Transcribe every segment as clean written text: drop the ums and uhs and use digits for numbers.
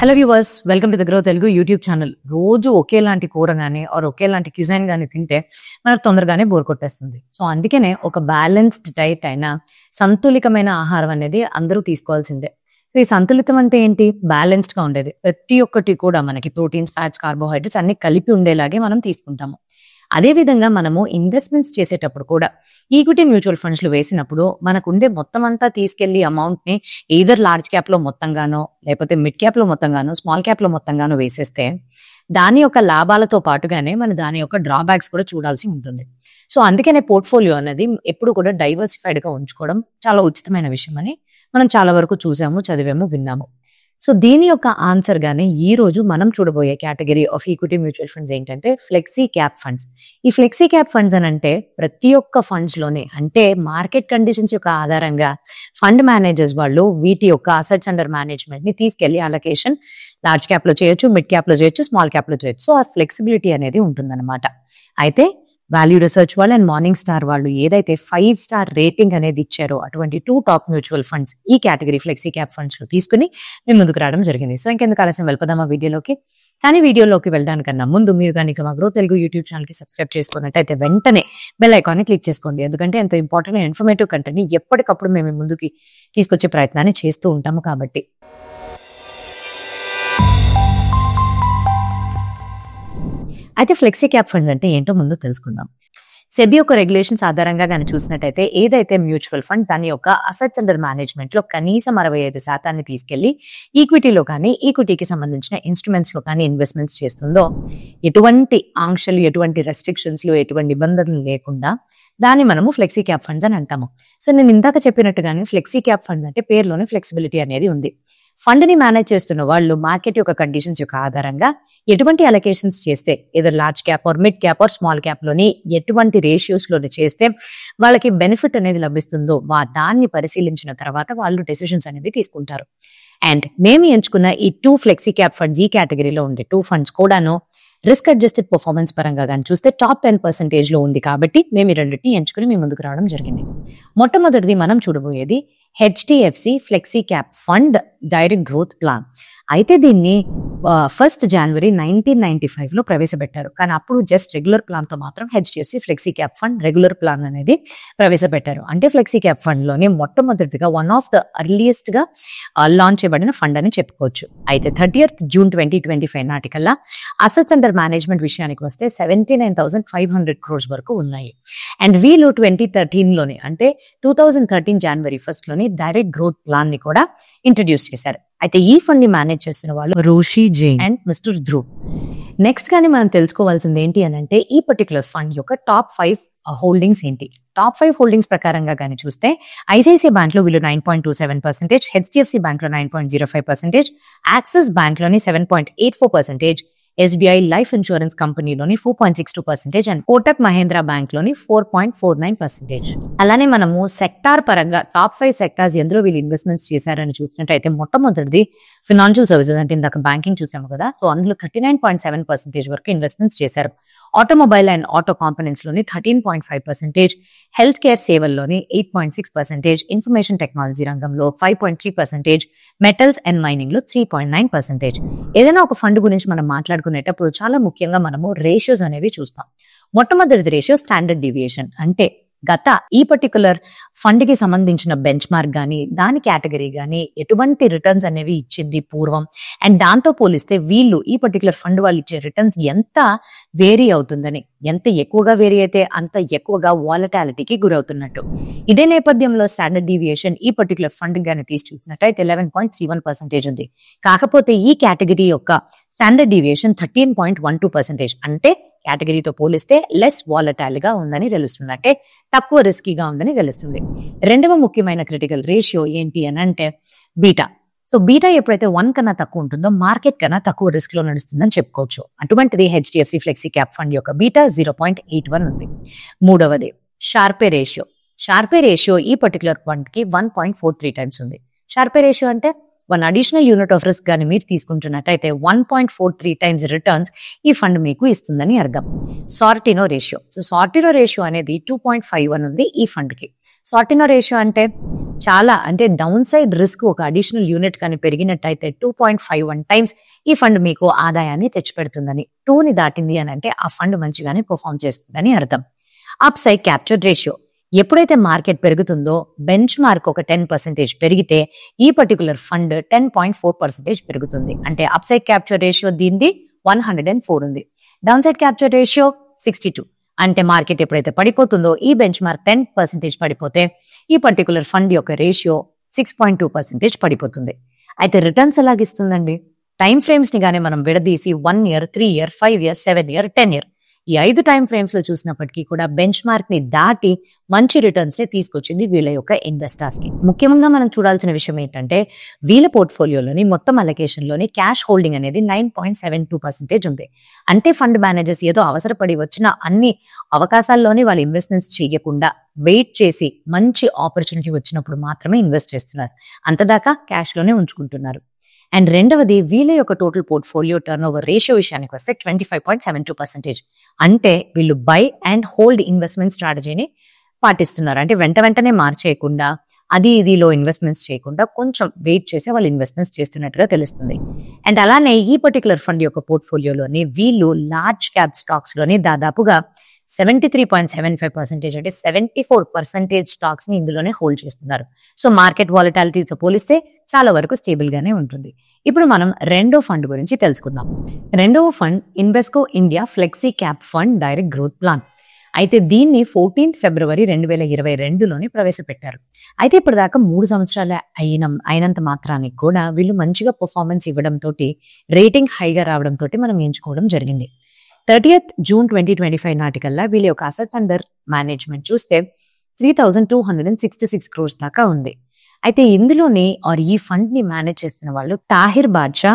Hello viewers, welcome to the grow Telugu YouTube channel. రోజు ఒకేలాంటి కూర కానీ ఆర్ ఒకేలాంటి క్యూజైన్ కానీ తింటే మనకు తొందరగానే బోర్ కొట్టేస్తుంది. సో అందుకనే ఒక బ్యాలెన్స్డ్ డైట్ అయినా సంతులితమైన ఆహారం అనేది అందరూ తీసుకోవాల్సిందే. సో ఈ సంతులితం అంటే ఏంటి? బ్యాలెన్స్డ్ గా ఉండేది. ప్రతి ఒక్కటి కూడా మనకి ప్రోటీన్స్, ఫ్యాట్స్, కార్బోహైడ్రేట్స్ అన్ని కలిపి ఉండేలాగే మనం తీసుకుంటాము. అదేవిధంగా మనము ఇన్వెస్ట్మెంట్స్ చేసేటప్పుడు కూడా ఈక్విటీ మ్యూచువల్ ఫండ్స్లు వేసినప్పుడు మనకు ఉండే మొత్తం అంతా తీసుకెళ్లి అమౌంట్ ని ఈదర్ లార్జ్ క్యాప్ లో మొత్తంగానో లేకపోతే మిడ్ క్యాప్ లో మొత్తంగానో స్మాల్ క్యాప్ లో మొత్తంగానో వేసేస్తే దాని యొక్క లాభాలతో పాటుగానే మన దాని యొక్క డ్రాబ్యాక్స్ కూడా చూడాల్సి ఉంటుంది. సో అందుకనే పోర్ట్ఫోలియో అనేది ఎప్పుడు కూడా డైవర్సిఫైడ్ గా ఉంచుకోవడం చాలా ఉచితమైన విషయం అని మనం చాలా వరకు చూసాము, చదివాము, విన్నాము. సో దీని యొక్క ఆన్సర్ గానే ఈ రోజు మనం చూడబోయే category of equity mutual funds ఏంటంటే ఫ్లెక్సీ క్యాప్ ఫండ్స్. ఈ ఫ్లెక్సీ క్యాప్ ఫండ్స్ అని అంటే ప్రతి ఒక్క ఫండ్స్ లోనే అంటే మార్కెట్ కండిషన్స్ యొక్క ఆధారంగా ఫండ్ మేనేజర్స్ వాళ్ళు వీటి యొక్క అసెట్స్ అండర్ మేనేజ్మెంట్ ని తీసుకెళ్లి అలొకేషన్ లార్జ్ క్యాప్ లో చేయొచ్చు, మిడ్ క్యాప్ లో చేయొచ్చు, స్మాల్ క్యాప్ లో చేయొచ్చు. సో ఆ ఫ్లెక్సిబిలిటీ అనేది ఉంటుందన్నమాట. అయితే వాల్యూ రీసెర్చ్ వాళ్ళు అండ్ మార్నింగ్ స్టార్ వాళ్ళు ఏదైతే 5 స్టార్ రేటింగ్ అనేది ఇచ్చారో అటువంటి 2 టాప్ మ్యూచువల్ ఫండ్స్ ఈ కేటగిరీ ఫ్లెక్సీ క్యాప్ ఫండ్స్ లో తీసుకుని మేము ముందుకు రావడం జరిగింది. సో ఇంకెందుకు ఆలస్యం, వెళ్ళిపోదామా వీడియోలోకి. కానీ వీడియోలోకి వెళ్ళడానికన్నా ముందు మీరు కానీ మా గ్రో తెలుగు యూట్యూబ్ ఛానల్ కి సబ్స్క్రైబ్ చేసుకున్నట్టయితే వెంటనే బెల్ ఐకాన్ ని క్లిక్ చేసుకోండి. ఎందుకంటే ఎంతో ఇంపార్టెంట్ అండ్ ఇన్ఫర్మేటివ్ కంటెంట్ ని ఎప్పటికప్పుడు మేము ముందుకి తీసుకొచ్చే ప్రయత్నాన్ని చేస్తూ ఉంటాము కాబట్టి. అయితే ఫ్లెక్సీ క్యాప్ ఫండ్ అంటే ఏంటో ముందు తెలుసుకుందాం. సెబీ యొక్క రెగ్యులేషన్స్ ఆధారంగా కానీ చూసినట్టయితే ఏదైతే మ్యూచువల్ ఫండ్ దాని యొక్క అసెట్స్ అండర్ మేనేజ్మెంట్ లో కనీసం 65% తీసుకెళ్లి ఈక్విటీలో కానీ ఈక్విటీకి సంబంధించిన ఇన్స్ట్రుమెంట్స్ లో కానీ ఇన్వెస్ట్మెంట్స్ చేస్తుందో ఎటువంటి ఆంక్షలు, ఎటువంటి రెస్ట్రిక్షన్స్ లో ఎటువంటి నిబంధనలు లేకుండా దాన్ని మనము ఫ్లెక్సీ క్యాప్ ఫండ్స్ అని అంటాము. సో నేను ఇందాక చెప్పినట్టుగానే ఫ్లెక్సీ క్యాప్ ఫండ్స్ అంటే పేరులోనే ఫ్లెక్సిబిలిటీ అనేది ఉంది. ఫండ్ ని మేనేజ్ చేస్తున్న వాళ్ళు మార్కెట్ యొక్క కండిషన్స్ యొక్క ఆధారంగా ఎటువంటి అలొకేషన్స్ చేస్తే either large cap or mid cap or small cap లోని ఎటువంటి రేషియోస్ లోని చేస్తే వాళ్ళకి బెనిఫిట్ అనేది లభిస్తుందో దాన్ని పరిశీలించిన తర్వాత వాళ్ళు డెసిషన్స్ అనేది తీసుకుంటారు. అండ్ మేము ఎంచుకున్న ఈ 2 ఫ్లెక్సీ క్యాప్ ఫండ్స్ ఈ కేటగిరీలో ఉండే 2 ఫండ్స్ కూడాను రిస్క్ అడ్జస్టెడ్ పర్ఫార్మెన్స్ పరంగా కానీ చూస్తే టాప్ 10% లో ఉంది కాబట్టి మేము ఈ రెండింటిని ఎంచుకుని మీ ముందుకు రావడం జరిగింది. మొట్టమొదటిది మనం చూడబోయేది HDFC flexi cap fund direct growth plan. అయితే దీన్ని 1 జనవరి 1995 లో ప్రవేశపెట్టారు. కానీ అప్పుడు జస్ట్ రెగ్యులర్ ప్లాన్ తో మాత్రం HDFC flexi cap fund regular plan అనేది ప్రవేశపెట్టారు. అంటే ఫ్లెక్సీ క్యాప్ ఫండ్ లోనే మొట్టమొదటిగా వన్ ఆఫ్ ద అర్లియస్ట్ గా లాంచ్ చేయబడిన ఫండ్ అని చెప్పుకోవచ్చు. అయితే 30th జూన్ 2025 నాటికల్లా అసెట్స్ అండర్ మేనేజ్మెంట్ విషయానికి వస్తే 79,500 crores వరకు ఉన్నాయి. అండ్ వీళ్ళు 2013 లోనే అంటే 2013 జనవరి 1 లోని డైరెక్ట్ గ్రోత్ ప్లాన్ ని కూడా ఇంట్రడ్యూస్ చేశారు. అయితే ఈ ఫండ్ ని మేనేజ్ చేస్తున్న వాళ్ళు Roshi Jain and mister Dhruv. Next కానీ మనం తెలుసుకోవాల్సింది ఏంటి అని అంటే ఈ పర్టికులర్ ఫండ్ యొక్క టాప్ 5 హోల్డింగ్స్ ఏంటి. టాప్ 5 హోల్డింగ్స్ ప్రకారంగా కానీ చూస్తే ఐసిఐసిఐ బ్యాంక్ లో వీళ్ళు 9.27%, HDFC బ్యాంక్ లో 9.05%, యాక్సిస్ బ్యాంక్ లోని 7.84%, SBI లైఫ్ ఇన్సూరెన్స్ కంపెనీలోని 4.62% అండ్ కోటక్ మహేంద్ర బ్యాంక్ లోని 4.49%. అలానే మనము సెక్టార్ పరంగా టాప్ 5 సెక్టార్స్ ఎందులో వీళ్ళు ఇన్వెస్ట్మెంట్స్ చేశారని చూసినట్టయితే మొట్టమొదటిది ఫినాన్షియల్ సర్వీసెస్ అంటే ఇందాక బ్యాంకింగ్ చూసాము కదా. సో అందులో 39.7% వరకు ఇన్వెస్ట్మెంట్స్ చేశారు. ఆటోమొబైల్ అండ్ ఆటో కాంపోనెంట్స్ లోని 13.5%, హెల్త్ కేర్ సేవల్లోని 8.6%, ఇన్ఫర్మేషన్ టెక్నాలజీ రంగంలో 5.3%, మెటల్స్ అండ్ మైనింగ్ లో 3.9%. ఏదైనా ఒక ఫండ్ గురించి మనం మాట్లాడుకునేటప్పుడు చాలా ముఖ్యంగా మనము రేషియోస్ అనేవి చూస్తాం. మొట్టమొదటి రేషియో స్టాండర్డ్ డీవియేషన్. అంటే గత ఈ పర్టికులర్ ఫండ్ కి సంబంధించిన బెంచ్ మార్క్ కానీ దాని కేటగిరీ కానీ ఎటువంటి రిటర్న్స్ అనేవి ఇచ్చింది పూర్వం అండ్ దాంతో పోలిస్తే వీళ్ళు ఈ పర్టికులర్ ఫండ్ వాళ్ళు ఇచ్చే రిటర్న్స్ ఎంత వేరీ అవుతుందని, ఎంత ఎక్కువగా వేరీ అయితే అంత ఎక్కువగా వాలటాలిటీకి గురవుతున్నట్టు. ఇదే నేపథ్యంలో స్టాండర్డ్ డీవియేషన్ ఈ పర్టికులర్ ఫండ్ గానీ తీసి చూసినట్టయితే 11.31% ఉంది. కాకపోతే ఈ కేటగిరీ యొక్క స్టాండర్డ్ డీవియేషన్ 13.12%. అంటే కేటగిరీతో పోలిస్తే లెస్ వాలటైల్ గా ఉందని తెలుస్తుంది, అంటే తక్కువ రిస్కీగా ఉందని తెలుస్తుంది. రెండవ ముఖ్యమైన క్రిటికల్ రేషియో ఏంటి అని అంటే బీటా. సో బీటా ఎప్పుడైతే 1 కన్నా తక్కువ ఉంటుందో మార్కెట్ కన్నా తక్కువ రిస్క్ లో నడుస్తుందని చెప్పుకోవచ్చు. అటువంటిది HDFC ఫ్లెక్సీ క్యాప్ ఫండ్ యొక్క బీటా 0.81 ఉంది. మూడవది షార్పే రేషియో. షార్పే రేషియో ఈ పర్టికులర్ ఫండ్ కి 1.43 times ఉంది. షార్పే రేషియో అంటే 1 అడిషనల్ యూనిట్ ఆఫ్ రిస్క్ కానీ మీరు తీసుకుంటున్నట్టయితే 1.43 times రిటర్న్స్ ఈ ఫండ్ మీకు ఇస్తుందని అర్థం. సార్టినో రేషియో. సో సార్టినో రేషియో అనేది 2.51 ఉంది ఈ ఫండ్ కి. సార్టినో రేషియో అంటే చాలా అంటే డౌన్ సైడ్ రిస్క్ ఒక అడిషనల్ యూనిట్ కానీ పెరిగినట్టయితే 2.51 టైమ్స్ ఈ ఫండ్ మీకు ఆదాయాన్ని తెచ్చిపెడుతుందని, 2ని దాటింది అని అంటే ఆ ఫండ్ మంచిగానే పర్ఫామ్ చేస్తుందని అర్థం. అప్ సైడ్ క్యాప్చర్ రేషియో, ఎప్పుడైతే మార్కెట్ పెరుగుతుందో బెంచ్ మార్క్ ఒక 10% పెరిగితే ఈ పర్టికులర్ ఫండ్ 10.4% పెరుగుతుంది. అంటే అప్ సైడ్ క్యాప్చర్ రేషియో దీనిది 104 ఉంది. Down side capture ratio 62. అంటే మార్కెట్ ఎప్పుడైతే పడిపోతుందో ఈ బెంచ్ మార్క్ 10% పడిపోతే ఈ పర్టికులర్ ఫండ్ యొక్క రేషియో 6.2% పడిపోతుంది. అయితే రిటర్న్స్ ఎలాగిస్తుందండి? టైం ఫ్రేమ్స్ ని గానీ మనం విడదీసి 1 year, 3 year, 5 year, 7 year, 10 year ఈ 5 టైం ఫ్రేమ్స్ లో చూసినప్పటికీ కూడా బెంచ్ మార్క్ ని దాటి మంచి రిటర్న్స్ ని తీసుకొచ్చింది వీళ్ళ యొక్క ఇన్వెస్టర్స్ కి. ముఖ్యంగా మనం చూడాల్సిన విషయం ఏంటంటే వీళ్ళ పోర్ట్ఫోలియోలోని మొత్తం అలొకేషన్ లోని క్యాష్ హోల్డింగ్ అనేది 9.72% ఉంది. అంటే ఫండ్ మేనేజర్స్ ఏదో అవసరపడి వచ్చిన అన్ని అవకాశాల్లోని వాళ్ళు ఇన్వెస్ట్మెంట్స్ చేయకుండా వెయిట్ చేసి మంచి ఆపర్చునిటీ వచ్చినప్పుడు మాత్రమే ఇన్వెస్ట్ చేస్తున్నారు. అంతదాకా క్యాష్ లోనే ఉంచుకుంటున్నారు. అండ్ రెండవది వీళ్ళ యొక్క total portfolio turn over ratio విషయానికి వస్తే 25.72%. అంటే వీళ్ళు బై అండ్ హోల్డ్ ఇన్వెస్ట్మెంట్ స్ట్రాటజీని పాటిస్తున్నారు. అంటే వెంటనే మార్చేయకుండా అది ఇదిలో ఇన్వెస్ట్మెంట్స్ చేయకుండా కొంచెం వెయిట్ చేసి వాళ్ళు ఇన్వెస్ట్మెంట్స్ చేస్తున్నట్టుగా తెలుస్తుంది. అండ్ అలానే ఈ పర్టికులర్ ఫండ్ యొక్క పోర్ట్ఫోలియోలోని వీళ్ళు లార్జ్ క్యాప్ స్టాక్స్ లోని దాదాపుగా 73.75% అంటే 74% స్టాక్స్ ని ఇందులోనే హోల్డ్ చేస్తున్నారు. సో మార్కెట్ వాలటాలిటీతో పోలిస్తే చాలా వరకు స్టేబుల్ గానే ఉంటుంది. ఇప్పుడు మనం రెండో ఫండ్ గురించి తెలుసుకుందాం. రెండవ fund Invesco India flexi cap fund direct growth plan. అయితే దీన్ని 14 February 2022లోనే ప్రవేశపెట్టారు. అయితే ఇప్పటిదాకా 3 సంవత్సరాలు అయినంత మాత్రానికి కూడా వీళ్ళు మంచిగా పర్ఫార్మెన్స్ ఇవ్వడంతో రేటింగ్ హైగా రావడంతో మనం ఎంచుకోవడం జరిగింది. 30th June 2025 నాటికల్లా వీళ్ళ యొక్క అసెట్స్ అండర్ మేనేజ్మెంట్ చూస్తే 3,266 crores దాకా ఉంది. అయితే ఇందులోనే ఈ ఫండ్ ని మేనేజ్ చేస్తున్న వాళ్ళు తాహిర్ బాద్షా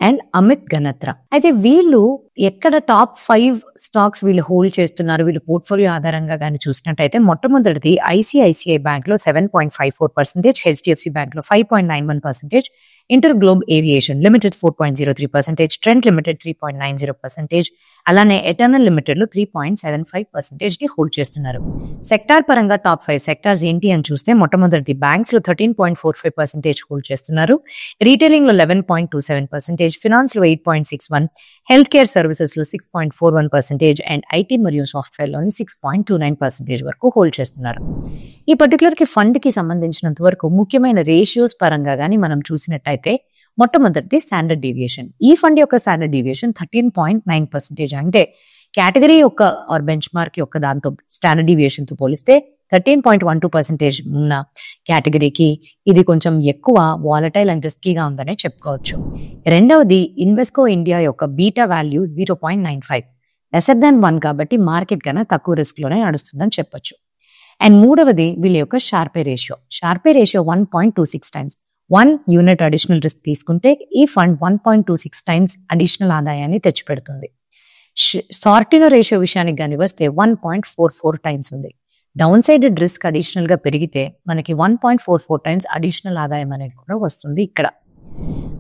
అండ్ అమిత్ గనత్రా. అయితే వీళ్ళు ఎక్కడ టాప్ 5 స్టాక్స్ వీళ్ళు హోల్డ్ చేస్తున్నారు వీళ్ళు పోర్ట్ఫోలియో ఆధారంగా కానీ చూసినట్టయితే మొట్టమొదటిది ఐసిఐసిఐ బ్యాంక్ లో 7.54%, హెచ్డిఎఫ్సి బ్యాంక్ లో 5.91%, inter globe aviation limited 4.03%, Trent limited 3.90%, అలానే ఎటర్నల్ లిమిటెడ్ లో 3.75% ని హోల్డ్ చేస్తున్నారు. సెక్టార్ పరంగా టాప్ 5 సెక్టార్స్ ఏంటి అని చూస్తే మొట్టమొదటి బ్యాంక్స్ లో 13.45% హోల్డ్ చేస్తున్నారు, రీటైలింగ్ లో 11.27%, ఫినాన్స్ లో 8.61%, హెల్త్ కేర్ సర్వీసెస్ లో 6.41% అండ్ ఐటీ మరియు సాఫ్ట్వేర్ లోని 6.29% వరకు హోల్డ్ చేస్తున్నారు. ఈ పర్టికులర్ ఫండ్ కి సంబంధించినంత వరకు ముఖ్యమైన రేషియోస్ పరంగా గానీ మనం చూసినట్టయితే మొట్టమొదటిది స్టాండర్డ్ డీవియేషన్. ఈ ఫండ్ యొక్క స్టాండర్డ్ డీవియేషన్ 13.9%. అంటే కేటగిరీ యొక్క బెంచ్ మార్క్ యొక్క దాంతో స్టాండర్డ్ డీవియేషన్ తో పోలిస్తే 13.12% ఉన్న కేటగిరీకి ఇది కొంచెం ఎక్కువ వాలటైల్ అండ్ రిస్కీగా ఉందనే చెప్పుకోవచ్చు. రెండవది ఇన్వెస్కో ఇండియా యొక్క బీటా వాల్యూ 0.95, <1 కాబట్టి మార్కెట్ కన్నా తక్కువ రిస్క్ లోనే నడుస్తుందని చెప్పొచ్చు. అండ్ మూడవది వీళ్ళ యొక్క Sharpe ratio 1.26 times. 1 unit additional risk తీసుకుంటే ఈ ఫండ్ 1.26 times అడిషనల్ ఆదాయాన్ని తెచ్చిపెడుతుంది. సార్టినో రేషియో విషయానికి కానీ వస్తే 1.44 times ఉంది. డౌన్ సైడ్ రిస్క్ అడిషనల్ గా పెరిగితే మనకి 1.44 times అడిషనల్ ఆదాయం అనేది కూడా వస్తుంది ఇక్కడ.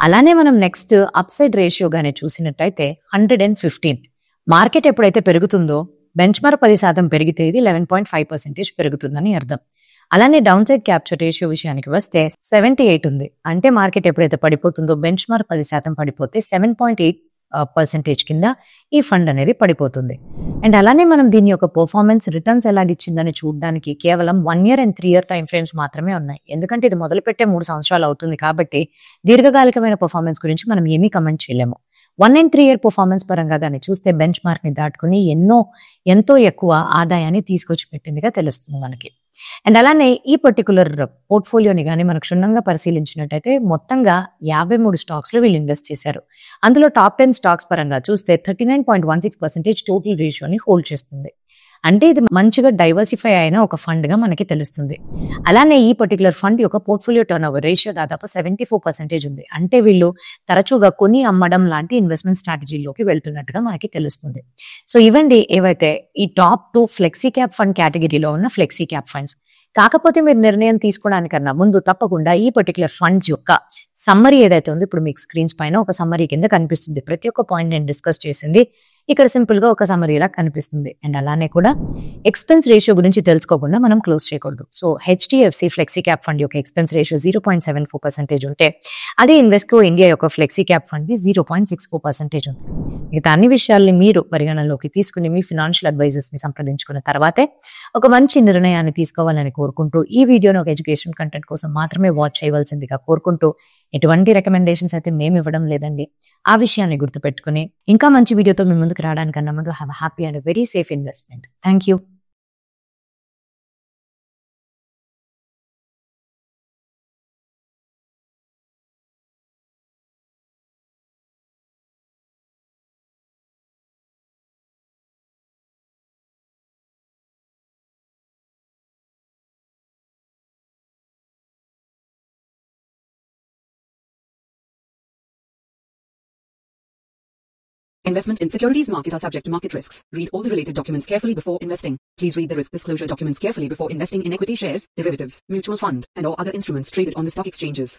అలానే మనం నెక్స్ట్ అప్ సైడ్ రేషియో గానే చూసినట్టయితే 115. మార్కెట్ ఎప్పుడైతే పెరుగుతుందో బెంచ్ మార్క్ 10% పెరిగితే ఇది 11.5% పెరుగుతుందని అర్థం. అలానే డౌన్ సైడ్ క్యాప్చర్ రేషియో విషయానికి వస్తే 78 ఉంది. అంటే మార్కెట్ ఎప్పుడైతే పడిపోతుందో బెంచ్ మార్క్ 10% పడిపోతే 7.8% కింద ఈ ఫండ్ అనేది పడిపోతుంది. అండ్ అలానే మనం దీని యొక్క పర్ఫార్మెన్స్ రిటర్న్స్ ఎలాగిచ్చిందని చూడడానికి కేవలం 1 year and 3 year time frames మాత్రమే ఉన్నాయి. ఎందుకంటే ఇది మొదలుపెట్టే 3 సంవత్సరాలు అవుతుంది కాబట్టి దీర్ఘకాలికమైన పర్ఫార్మెన్స్ గురించి మనం ఏమీ కమెంట్ చేయలేము. 1 and 3 year పర్ఫార్మెన్స్ పరంగా దాన్ని చూస్తే బెంచ్ మార్క్ ని దాటుకుని ఎంతో ఎక్కువ ఆదాయాన్ని తీసుకొచ్చి పెట్టిందిగా తెలుస్తుంది మనకి. అండ్ అలానే ఈ పర్టికులర్ పోర్ట్ఫోలియోని కానీ మనకు క్షుణ్ణంగా పరిశీలించినట్టయితే మొత్తంగా 53 స్టాక్స్ లో వీళ్ళు ఇన్వెస్ట్ చేశారు. అందులో టాప్ 10 స్టాక్స్ పరంగా చూస్తే 39.16% టోటల్ రేషియోని హోల్డ్ చేస్తుంది. అంటే ఇది మంచిగా డైవర్సిఫై అయిన ఒక ఫండ్ గా మనకి తెలుస్తుంది. అలానే ఈ పర్టికులర్ ఫండ్ యొక్క పోర్ట్ఫోలియో టర్న్ ఓవర్ రేషియో దాదాపు 74% ఉంది. అంటే వీళ్ళు తరచుగా కొని అమ్మడం లాంటి ఇన్వెస్ట్మెంట్ స్ట్రాటజీలోకి వెళ్తున్నట్టుగా మనకి తెలుస్తుంది. సో ఇవండి ఏవైతే ఈ టాప్ 2 ఫ్లెక్సీ క్యాప్ ఫండ్ కేటగిరీలో ఉన్న ఫ్లెక్సీ క్యాప్ ఫండ్స్. కాకపోతే మీరు నిర్ణయం తీసుకోవడానికన్నా ముందు తప్పకుండా ఈ పర్టికులర్ ఫండ్స్ యొక్క సమ్మరీ ఏదైతే ఉందో ఇప్పుడు మీకు స్క్రీన్స్ పైన ఒక సమ్మరీ కింద కనిపిస్తుంది. ప్రతి ఒక్క పాయింట్ నేను డిస్కస్ చేసింది ఇక్కడ సింపుల్ గా ఒక సమరీ లా కనిపిస్తుంది. అండ్ అలానే కూడా ఎక్స్పెన్స్ రేషియో గురించి తెలుసుకోకుండా మనం క్లోజ్ చేయకూడదు. So HDFC flexi cap fund యొక్క ఎక్స్పెన్స్ రేషియో 0.74% ఉంటే అదే ఇన్వెస్ట్కో ఇండియా యొక్క ఫ్లెక్సీ క్యాప్ ఫండ్ 0.64% ఉంది. మిగతా అన్ని విషయాల్ని మీరు పరిగణనలోకి తీసుకుని మీ ఫినాన్షియల్ అడ్వైజర్స్ ని సంప్రదించుకున్న తర్వాతే ఒక మంచి నిర్ణయాన్ని తీసుకోవాలని కోరుకుంటూ ఈ వీడియోని ఒక ఎడ్యుకేషన్ కంటెంట్ కోసం మాత్రమే వాచ్ చేయవలసిందిగా కోరుకుంటూ ఎటువంటి రికమెండేషన్స్ అయితే మేము ఇవ్వడం లేదండి. ఆ విషయాన్ని గుర్తుపెట్టుకుని ఇంకా మంచి వీడియోతో మీ ముందుకు రావడానికన్నా ముందు have happy and very safe investment. Thank you. Investment in securities market are subject to market risks. Read all the related documents carefully before investing. Please read the risk disclosure documents carefully before investing in equity shares, derivatives, mutual fund, and or other instruments traded on the stock exchanges.